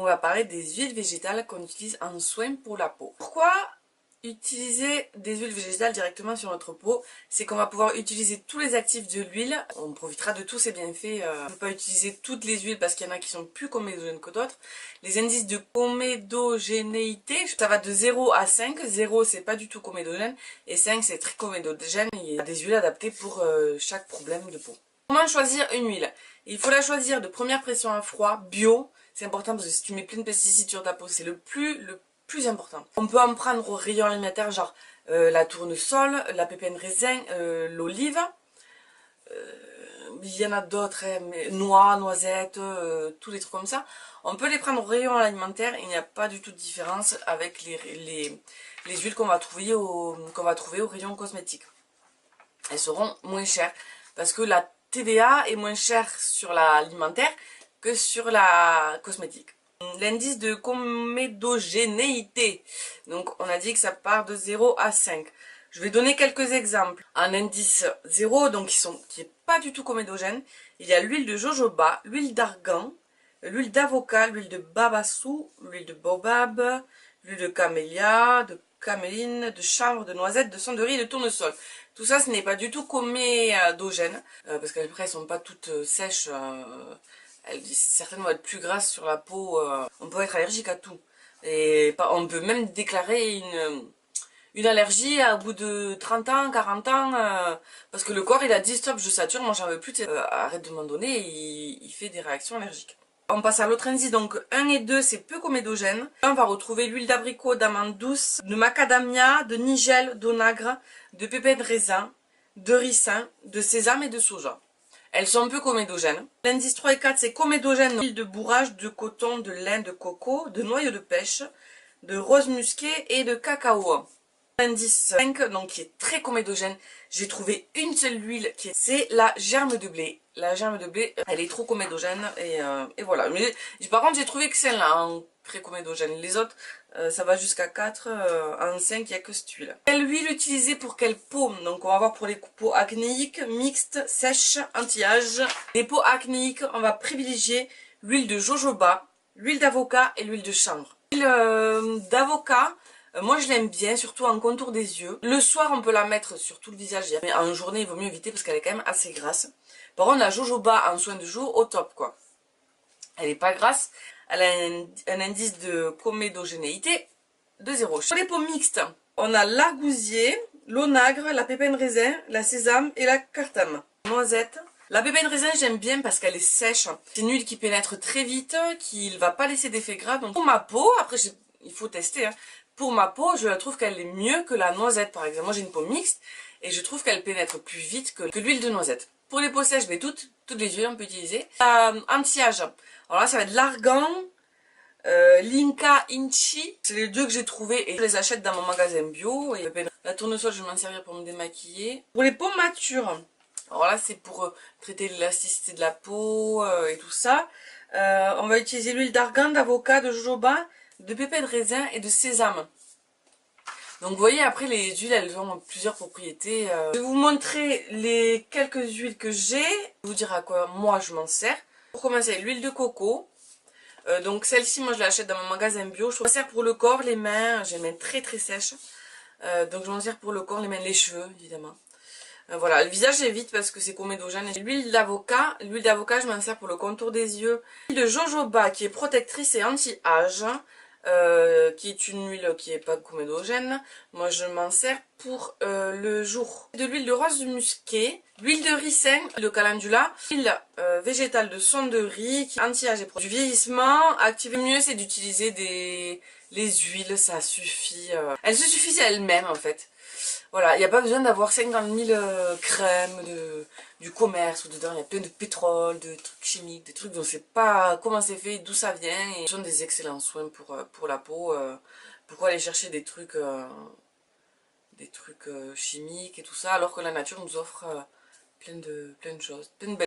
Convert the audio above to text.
On va parler des huiles végétales qu'on utilise en soin pour la peau. Pourquoi utiliser des huiles végétales directement sur notre peau? C'est qu'on va pouvoir utiliser tous les actifs de l'huile. On profitera de tous ses bienfaits. On ne peut pas utiliser toutes les huiles parce qu'il y en a qui sont plus comédogènes que d'autres. Les indices de comédogénéité, ça va de 0 à 5. 0 c'est pas du tout comédogène et 5 c'est très comédogène. Il y a des huiles adaptées pour chaque problème de peau. Comment choisir une huile? Il faut la choisir de première pression à froid, bio. C'est important parce que si tu mets plein de pesticides sur ta peau, c'est le plus important. On peut en prendre au rayon alimentaire, genre la tournesol, la pépine raisin, l'olive. Il y en a d'autres, hein, noix, noisettes, tous les trucs comme ça. On peut les prendre au rayon alimentaire, il n'y a pas du tout de différence avec les huiles qu'on va trouver au rayon cosmétique. Elles seront moins chères parce que la TVA est moins chère sur l'alimentaire que sur la cosmétique. L'indice de comédogénéité, donc on a dit que ça part de 0 à 5. Je vais donner quelques exemples. Un indice 0, donc qui est pas du tout comédogène, il y a l'huile de jojoba, l'huile d'argan, l'huile d'avocat, l'huile de babassou, l'huile de baobab, l'huile de camélia, de caméline, de chanvre, de noisette, de cendrier et de tournesol. Tout ça, ce n'est pas du tout comédogène, parce qu'après, elles sont pas toutes sèches. Certaines vont être plus grasses sur la peau. On peut être allergique à tout. Et on peut même déclarer une allergie au bout de 30 ans, 40 ans, parce que le corps il a dit stop, je sature, moi j'en veux plus, arrête de m'en donner, il fait des réactions allergiques. On passe à l'autre indice, donc 1 et 2 c'est peu comédogène. Là on va retrouver l'huile d'abricot, d'amande douce, de macadamia, de nigel, d'onagre, de pépins de raisin, de ricin, de sésame et de soja. Elles sont peu comédogènes. L'indice 3 et 4 c'est comédogène, huile de bourrage, de coton, de lin, de coco, de noyaux de pêche, de rose musquée et de cacao. L'indice 5, donc qui est très comédogène, j'ai trouvé une seule huile, c'est la germe de blé. La germe de blé, elle est trop comédogène et voilà. Mais par contre, j'ai trouvé que celle-là, hein, très comédogène. Les autres, ça va jusqu'à 4. En 5, il n'y a que cette huile. Quelle huile utiliser pour quelle peau? Donc on va voir pour les peaux acnéiques, mixtes, sèches, anti-âge. Les peaux acnéiques, on va privilégier l'huile de jojoba, l'huile d'avocat et l'huile de chanvre. L'huile d'avocat, moi je l'aime bien, surtout en contour des yeux. Le soir on peut la mettre sur tout le visage, mais en journée il vaut mieux éviter parce qu'elle est quand même assez grasse. Par contre la jojoba en soin de jour au top quoi. Elle n'est pas grasse, elle a un indice de comédogénéité de 0. Sur les peaux mixtes, on a l'argousier, l'onagre, la pépine raisin, la sésame et la cartame. Noisette. La pépine raisin j'aime bien parce qu'elle est sèche. C'est une huile qui pénètre très vite, qui ne va pas laisser d'effet gras. Donc pour ma peau, après il faut tester, hein. Pour ma peau, je trouve qu'elle est mieux que la noisette par exemple. Moi j'ai une peau mixte et je trouve qu'elle pénètre plus vite que l'huile de noisette. Pour les peaux sèches, mais toutes les huiles on peut utiliser. Anti-âge. Alors là ça va être l'argan, l'Inca Inchi, c'est les deux que j'ai trouvés et je les achète dans mon magasin bio. Et la tournesol, je vais m'en servir pour me démaquiller. Pour les peaux matures, alors là c'est pour traiter l'élasticité de la peau et tout ça. On va utiliser l'huile d'argan, d'avocat, de jojoba, de pépins de raisin et de sésame. Donc vous voyez après les huiles elles ont plusieurs propriétés. Je vais vous montrer les quelques huiles que j'ai. Je vais vous dire à quoi moi je m'en sers. Pour commencer, l'huile de coco. Donc celle-ci moi je l'achète dans mon magasin bio. Je trouve ça sert pour le corps, les mains, j'ai les mains très très sèches. Donc je m'en sers pour le corps, les mains, les cheveux évidemment. Voilà, le visage j'évite parce que c'est comédogène. L'huile d'avocat je m'en sers pour le contour des yeux. L'huile de jojoba qui est protectrice et anti-âge. Qui est une huile qui n'est pas comédogène. Moi je m'en sers pour le jour. De l'huile de rose musquée, l'huile de ricin, de calendula, l'huile végétale de sonderie, anti-âge et du vieillissement. Activer mieux c'est d'utiliser les huiles, ça suffit. Elles se suffisent à elles-mêmes en fait. Voilà, il n'y a pas besoin d'avoir 50 000 crèmes du commerce ou dedans, il y a plein de pétrole, de trucs chimiques, des trucs dont on ne sait pas comment c'est fait, d'où ça vient. Et ce sont des excellents soins pour la peau. Pourquoi aller chercher des trucs chimiques et tout ça, alors que la nature nous offre plein de choses, plein de belles